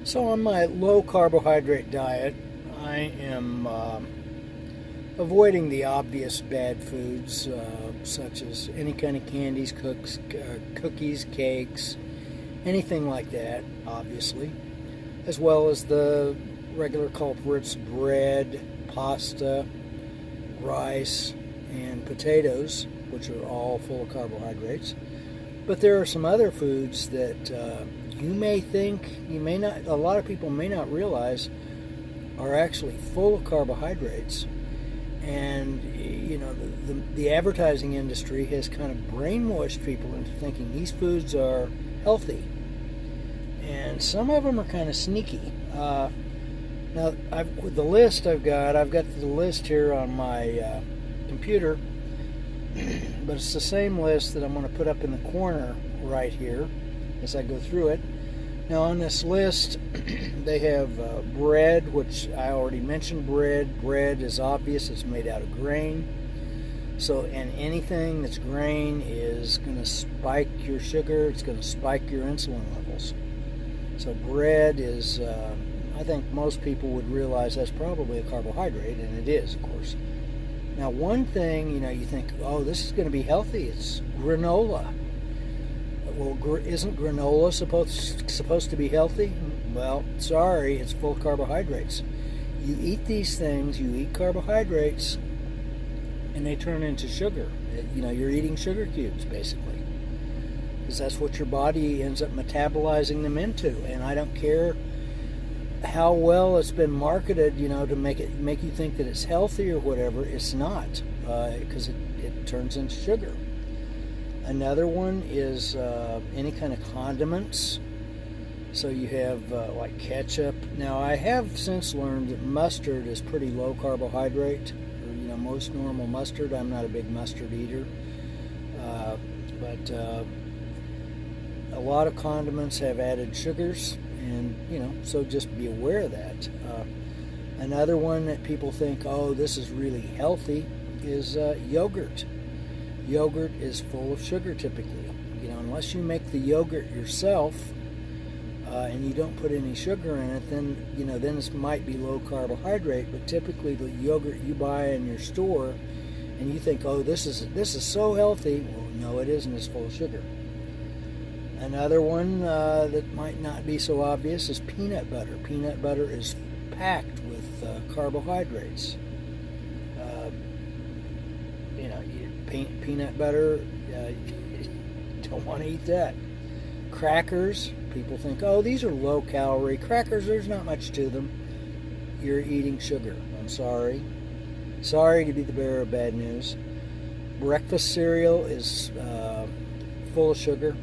So on my low carbohydrate diet, I am avoiding the obvious bad foods such as any kind of candies, cookies, cakes, anything like that, obviously, as well as the regular culprits, bread, pasta, rice, and potatoes, which are all full of carbohydrates. But there are some other foods that you may think, a lot of people may not realize are actually full of carbohydrates. And, the advertising industry has kind of brainwashed people into thinking these foods are healthy. And some of them are kind of sneaky. Now, with the list I've got the list here on my computer, but it's the same list that I'm going to put up in the corner right here as I go through it. Now on this list, they have bread, which I already mentioned. Bread is obvious, it's made out of grain. So, and anything that's grain is going to spike your sugar, it's going to spike your insulin levels. So bread is, I think most people would realize that's probably a carbohydrate, and it is, of course. Now, one thing, you think, oh, this is going to be healthy. It's granola. Well, isn't granola supposed to be healthy? Well, sorry, it's full of carbohydrates. You eat these things, you eat carbohydrates, and they turn into sugar. You're eating sugar cubes, basically, because that's what your body ends up metabolizing them into. And I don't care how well it's been marketed, to make you think that it's healthy or whatever. It's not, because it turns into sugar. Another one is any kind of condiments. So you have like ketchup. Now I have since learned that mustard is pretty low carbohydrate. Or, most normal mustard. I'm not a big mustard eater, but a lot of condiments have added sugars. And, so just be aware of that. Another one that people think, oh, this is really healthy, is yogurt. Yogurt is full of sugar typically. Unless you make the yogurt yourself and you don't put any sugar in it, then, then it might be low carbohydrate. But typically the yogurt you buy in your store and you think, oh, this is so healthy. Well, no, it isn't. It's full of sugar. Another one that might not be so obvious is peanut butter. Peanut butter is packed with carbohydrates. Peanut butter, you don't want to eat that. Crackers, people think, oh, these are low calorie. Crackers, there's not much to them. You're eating sugar. I'm sorry. Sorry to be the bearer of bad news. Breakfast cereal is full of sugar.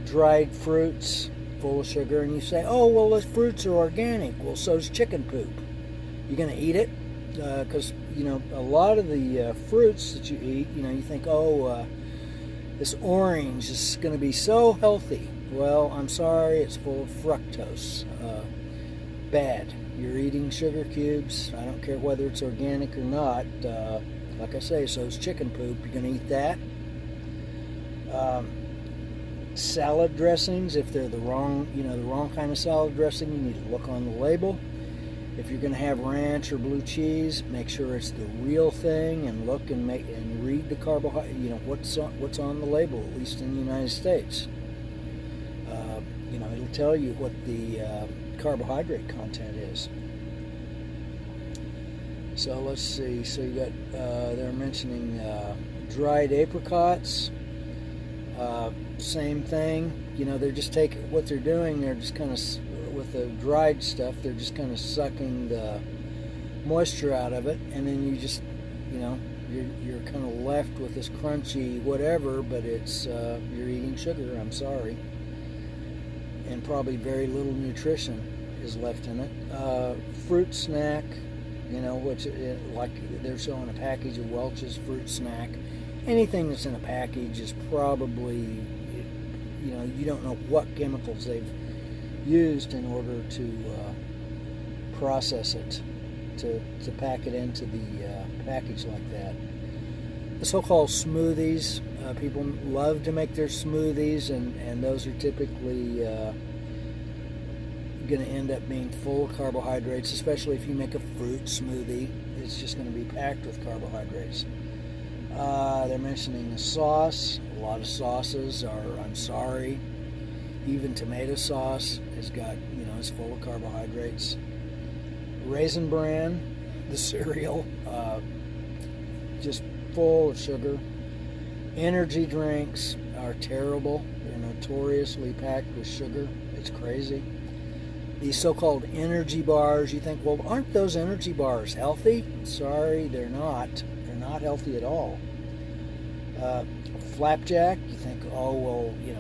Dried fruits, full of sugar. And you say, oh, well, those fruits are organic. Well, so's chicken poop. You're going to eat it? Because, a lot of the fruits that you eat, you think, oh, this orange is going to be so healthy. Well, I'm sorry, it's full of fructose. Bad. You're eating sugar cubes. I don't care whether it's organic or not. Like I say, so's chicken poop. You're going to eat that. Salad dressings, if they're the wrong kind of salad dressing, you need to look on the label. If you're going to have ranch or blue cheese, make sure it's the real thing and look and read the carbohydrate. What's on the label, at least in the United States. It'll tell you what the carbohydrate content is. So let's see. So you got they're mentioning dried apricots. Same thing. They're just taking what they're doing. They're just kind of, with the dried stuff, they're just kind of sucking the moisture out of it, and then you just, you're kind of left with this crunchy whatever, but it's you're eating sugar. I'm sorry, and probably very little nutrition is left in it. Fruit snack, which like they're showing a package of Welch's fruit snack. Anything that's in a package is probably, you don't know what chemicals they've used in order to process it, to pack it into the package like that. The so-called smoothies, people love to make their smoothies, and those are typically going to end up being full of carbohydrates, especially if you make a fruit smoothie. It's just going to be packed with carbohydrates. They're mentioning the sauce. A lot of sauces are, I'm sorry, even tomato sauce has got, it's full of carbohydrates. Raisin Bran, the cereal, just full of sugar. Energy drinks are terrible. They're notoriously packed with sugar. It's crazy. These so-called energy bars, you think, well, aren't those energy bars healthy? Sorry, they're not. They're not healthy at all. Flapjack, you think, oh, well, you're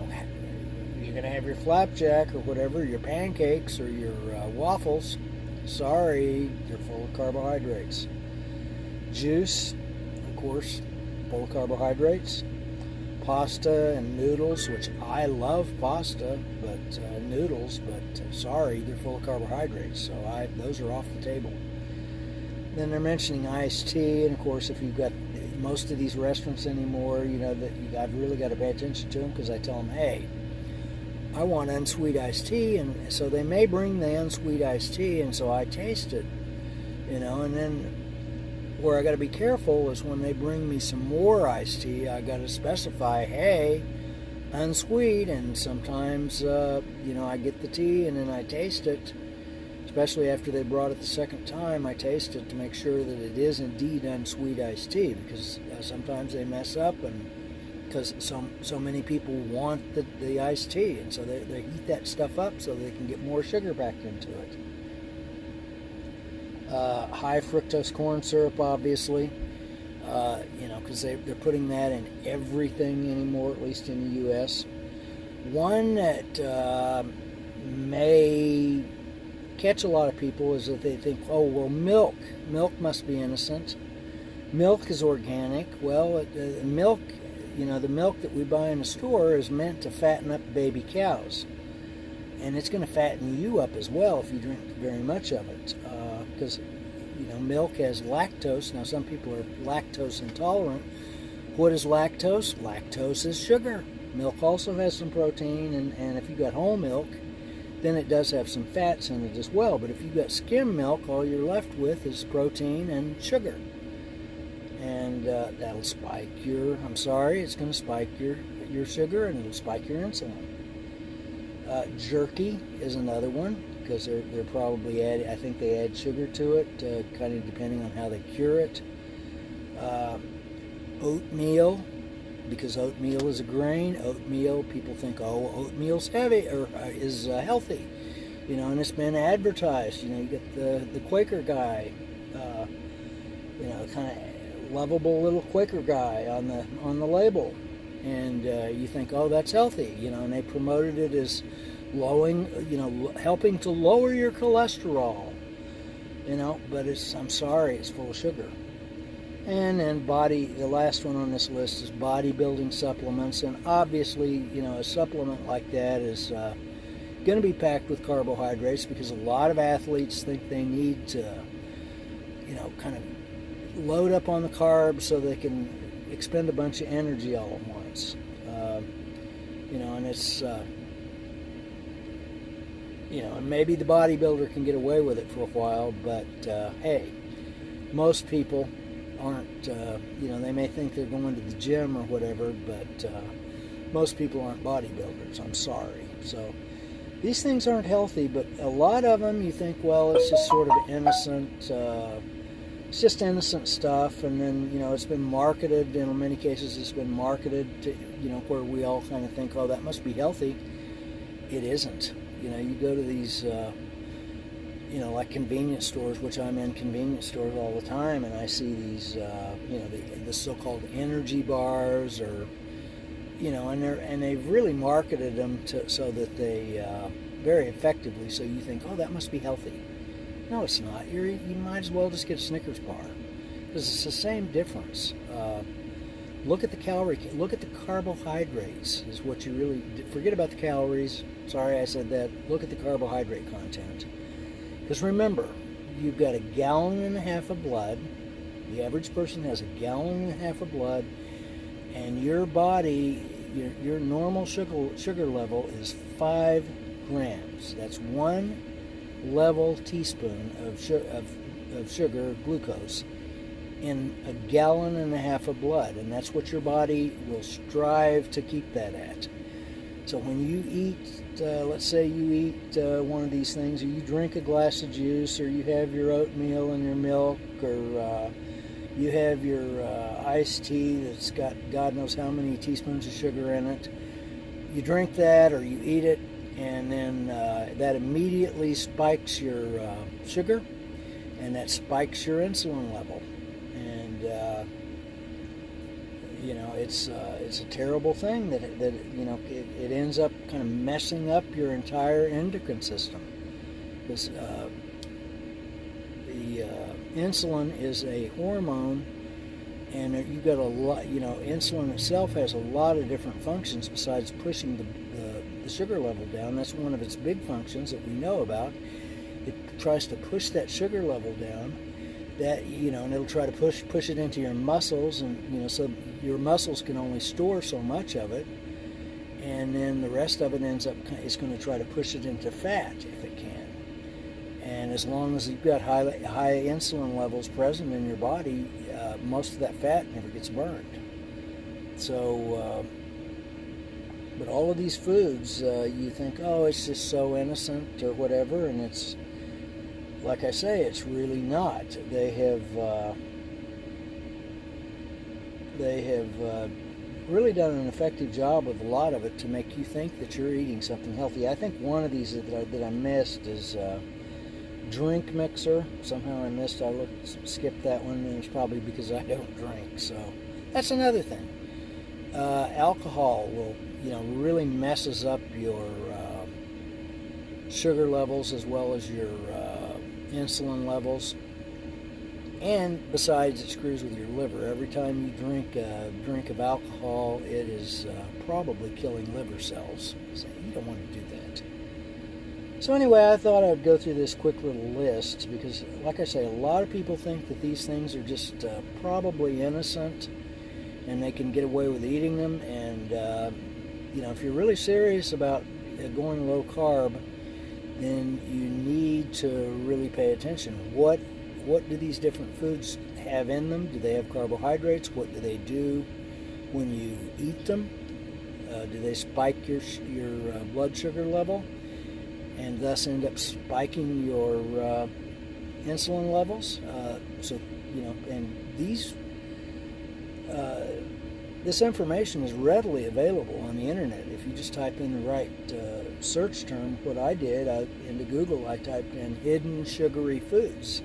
going to have your flapjack or whatever, your pancakes or your waffles. Sorry, they're full of carbohydrates. Juice, of course, full of carbohydrates. Pasta and noodles, which I love pasta, but noodles, but sorry, they're full of carbohydrates, so those are off the table. Then they're mentioning iced tea, and of course, if you've got most of these restaurants anymore, I've really got to pay attention to them, because I tell them, hey, I want unsweet iced tea, and so they may bring the unsweet iced tea, and so I taste it, and then where I got to be careful is when they bring me some more iced tea, I got to specify, hey, unsweet, and sometimes, I get the tea and then I taste it, especially after they brought it the second time. I taste it to make sure that it is indeed unsweet iced tea, because sometimes they mess up, and because so many people want the iced tea, and so they heat that stuff up so they can get more sugar packed into it. High fructose corn syrup, obviously, because they're putting that in everything anymore, at least in the U.S. One that may catch a lot of people is that they think, oh, well, milk must be innocent. Milk is organic. Well, milk, the milk that we buy in the store is meant to fatten up baby cows. And it's going to fatten you up as well if you drink very much of it. Because, milk has lactose. Now, some people are lactose intolerant. What is lactose? Lactose is sugar. Milk also has some protein, and if you've got whole milk, then it does have some fats in it as well. But if you've got skim milk, all you're left with is protein and sugar. And that'll spike it's going to spike your sugar, and it'll spike your insulin. Jerky is another one, because they're probably I think they add sugar to it, kind of depending on how they cure it. Oatmeal, because oatmeal is a grain. Oatmeal, people think, oh, oatmeal's heavy or is healthy, and it's been advertised. You get the Quaker guy, kind of lovable little Quaker guy on the label. And you think, oh, that's healthy, and they promoted it as helping to lower your cholesterol, but I'm sorry, it's full of sugar. And then the last one on this list is bodybuilding supplements, and obviously, a supplement like that is going to be packed with carbohydrates, because a lot of athletes think they need to, kind of load up on the carbs so they can expend a bunch of energy all at once. And it's, and maybe the bodybuilder can get away with it for a while, but hey, most people aren't, they may think they're going to the gym or whatever, but most people aren't bodybuilders, I'm sorry. So these things aren't healthy, but a lot of them you think, well, it's just sort of innocent, it's just innocent stuff, and then, it's been marketed, in many cases it's been marketed to, where we all kind of think, oh, that must be healthy. It isn't. You go to these, like convenience stores, which I'm in convenience stores all the time, and I see these, the so-called energy bars, or, and they've really marketed them so that they, very effectively, so you think, oh, that must be healthy. No, it's not. You might as well just get a Snickers bar, because it's the same difference. Look at the look at the carbohydrates is what you really, forget about the calories. Sorry I said that. Look at the carbohydrate content. Because remember, you've got 1.5 gallons of blood. The average person has 1.5 gallons of blood, and your body, your normal sugar level is 5 grams. That's 1 level teaspoon of sugar, glucose, in 1.5 gallons of blood, and that's what your body will strive to keep that at. So when you eat, let's say you eat one of these things, or you drink a glass of juice, or you have your oatmeal and your milk, or you have your iced tea that's got God knows how many teaspoons of sugar in it, you drink that or you eat it, and then that immediately spikes your sugar, and that spikes your insulin level. And it's a terrible thing that it ends up kind of messing up your entire endocrine system, because the insulin is a hormone, and you've got a lot. Insulin itself has a lot of different functions besides pushing the sugar level down. That's one of its big functions that we know about. It tries to push that sugar level down. And it'll try to push it into your muscles, and so your muscles can only store so much of it, and then the rest of it it's going to try to push it into fat if it can. And as long as you've got high insulin levels present in your body, most of that fat never gets burned. So, but all of these foods, you think, oh, it's just so innocent or whatever, and it's, like I say, it's really not. They have really done an effective job with a lot of it to make you think that you're eating something healthy. I think one of these that I missed is drink mixer. Somehow I skipped that one, and it's probably because I don't drink. So that's another thing. Alcohol will, really messes up your sugar levels as well as your insulin levels, and besides, it screws with your liver. Every time you drink a drink of alcohol, it is probably killing liver cells. So you don't want to do that. So anyway, I thought I'd go through this quick little list because, like I say, a lot of people think that these things are just probably innocent and they can get away with eating them. And if you're really serious about going low carb, then you need to really pay attention. What do these different foods have in them? Do they have carbohydrates? What do they do when you eat them? Do they spike your blood sugar level and thus end up spiking your insulin levels? And this information is readily available on the internet. If you just type in the right search term, what I did, into Google, I typed in hidden sugary foods.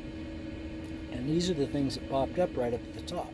And these are the things that popped up right up at the top.